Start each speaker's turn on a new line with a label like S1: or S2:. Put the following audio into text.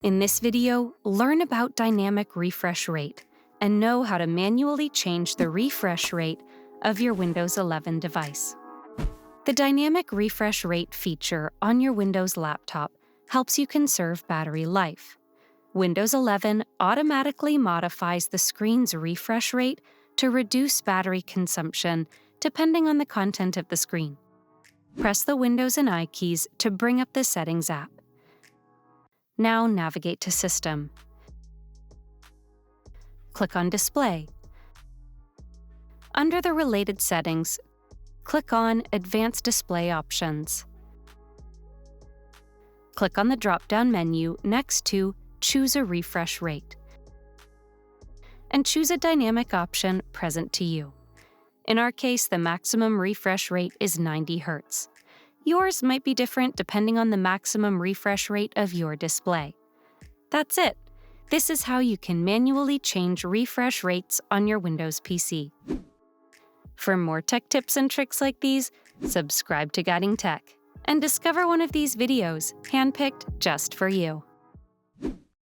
S1: In this video, learn about dynamic refresh rate and know how to manually change the refresh rate of your Windows 11 device. The dynamic refresh rate feature on your Windows laptop helps you conserve battery life. Windows 11 automatically modifies the screen's refresh rate to reduce battery consumption depending on the content of the screen. Press the Windows and I keys to bring up the Settings app. Now navigate to System. Click on Display. Under the related settings, click on Advanced Display Options. Click on the drop-down menu next to Choose a Refresh Rate, and choose a dynamic option present to you. In our case, the maximum refresh rate is 90 Hz. Yours might be different depending on the maximum refresh rate of your display. That's it. This is how you can manually change refresh rates on your Windows PC. For more tech tips and tricks like these, subscribe to Guiding Tech and discover one of these videos handpicked just for you.